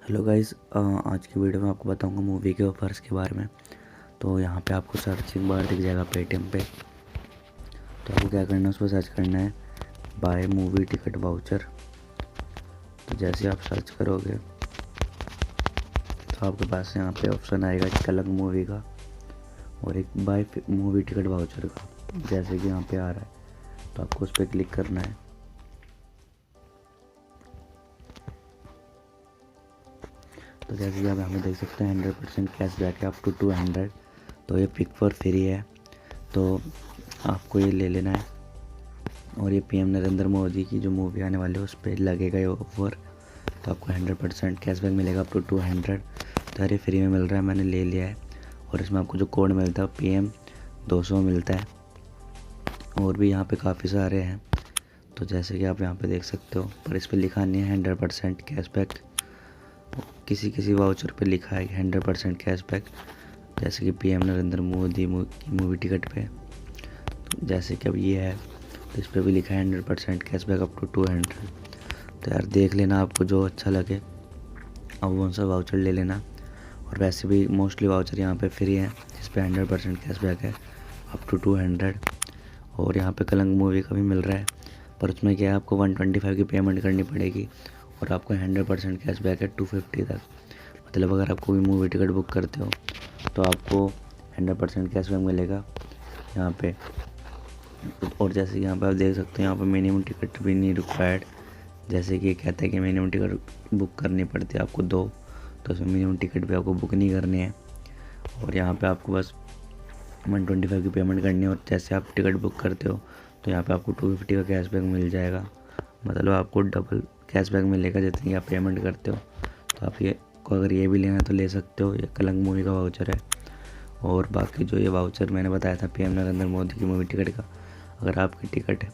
Hello guys, आज की video में आपको बताऊंगा मूवी के ऑफर्स के बारे में। तो यहाँ पे आपको सर्चिंग बार दिख जाएगा पेटीएम पे। तो आपको क्या करना है, उस पर सर्च करना है बाय मूवी टिकट वाउचर। तो जैसे आप सर्च करोगे तो आपके पास यहाँ पे ऑप्शन आएगा कलंक मूवी का और एक बाय मूवी टिकट वाउचर का, जैसे कि यहाँ पे आ रहा है। तो आपको उस पर क्लिक करना है। तो जैसे कि आप यहाँ पे देख सकते हैं 100% कैशबैक है अप टू 200। तो ये पिक फॉर फ्री है, तो आपको ये ले लेना है। और ये पीएम नरेंद्र मोदी की जो मूवी आने वाली है उस पर लगेगा ये ऑफर। तो आपको 100% कैशबैक मिलेगा अप टू 200। तो यार ये फ्री में मिल रहा है, मैंने ले लिया है। और इसमें आपको जो कोड मिलता है PM 200 मिलता है। और भी यहाँ पे काफ़ी सारे हैं, तो जैसे कि आप यहाँ पे देख सकते हो, पर इस पर लिखा नहीं है 100% कैशबैक। किसी किसी वाउचर पे लिखा है 100% कैशबैक, जैसे कि पीएम नरेंद्र मोदी की मूवी टिकट पे। तो जैसे कि अब ये है, तो इस पर भी लिखा है 100% कैशबैक अप टू 200। तो यार देख लेना, आपको जो अच्छा लगे अब वो सा वाउचर ले लेना। और वैसे भी मोस्टली वाउचर यहाँ पे फ्री है जिस पे 100% कैशबैक है अप टू 200। और यहाँ पे कलंक मूवी का भी मिल रहा है, पर उसमें क्या है, आपको 125 की पेमेंट करनी पड़ेगी और आपको 100% कैशबैक है 250 तक। मतलब अगर आप कोई मूवी टिकट बुक करते हो तो आपको 100% कैशबैक मिलेगा यहाँ पे। और जैसे यहाँ पे आप देख सकते हो, यहाँ पे मिनिमम टिकट भी नहीं रिक्वायर्ड। जैसे कि कहते हैं कि मिनिमम टिकट बुक करनी पड़ती है आपको 2, तो उसमें मिनिमम टिकट भी आपको बुक नहीं करनी है। और यहाँ पे आपको बस 125 की पेमेंट करनी है। और जैसे आप टिकट बुक करते हो तो यहाँ पे आपको 250 का कैशबैक मिल जाएगा। मतलब आपको डबल कैशबैक मिलेगा जितनी आप पेमेंट करते हो। तो आप ये को अगर ये भी लेना है तो ले सकते हो। ये कलंक मूवी का वाउचर है। और बाकी जो ये वाउचर मैंने बताया था पीएम नरेंद्र मोदी की मूवी टिकट का, अगर आपकी टिकट है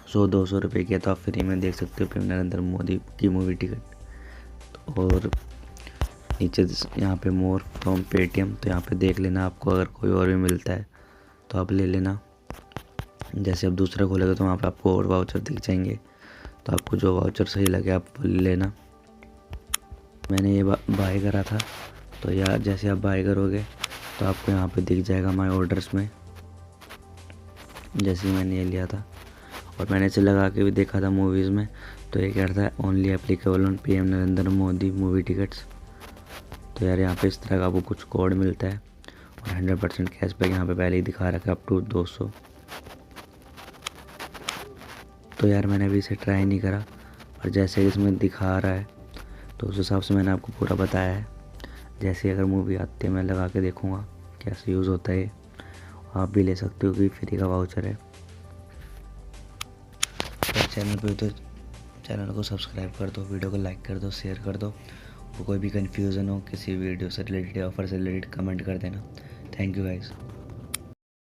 100-200 रुपये की है तो आप फ्री में देख सकते हो पीएम नरेंद्र मोदी की मूवी टिकट। और नीचे यहाँ पे मोर फ्रॉम पेटीएम, तो यहाँ पे देख लेना, आपको अगर कोई और भी मिलता है तो आप ले लेना। जैसे आप दूसरा खोलेगा तो वहाँ पे आपको और वाउचर दिख जाएंगे, तो आपको जो वाउचर सही लगे आप ले लेना। मैंने ये बाय करा था, तो यार जैसे आप बाय करोगे तो आपको यहाँ पे दिख जाएगा माय ऑर्डर्स में, जैसे मैंने ये लिया था। और मैंने इसे लगा के भी देखा था मूवीज़ में, तो ये कह रहा था only applicable on PM Narendra Modi movie tickets. तो यार यहाँ पे इस तरह का आपको कुछ कोड मिलता है और 100% कैशबैक यहाँ पे पहले ही दिखा रखा है अप टू 200। तो यार मैंने अभी इसे ट्राई नहीं करा, पर जैसे इसमें दिखा रहा है तो उस हिसाब से मैंने आपको पूरा बताया है। जैसे अगर मूवी आती है मैं लगा के देखूँगा कैसे यूज़ होता है। आप भी ले सकते हो कि फ्री का वाउचर है। और चैनल पे तो चैनल को सब्सक्राइब कर दो, वीडियो को लाइक कर दो, शेयर कर दो। और कोई भी कन्फ्यूज़न हो किसी वीडियो से रिलेटेड, ऑफर से रिलेटेड, कमेंट कर देना। Thank you guys.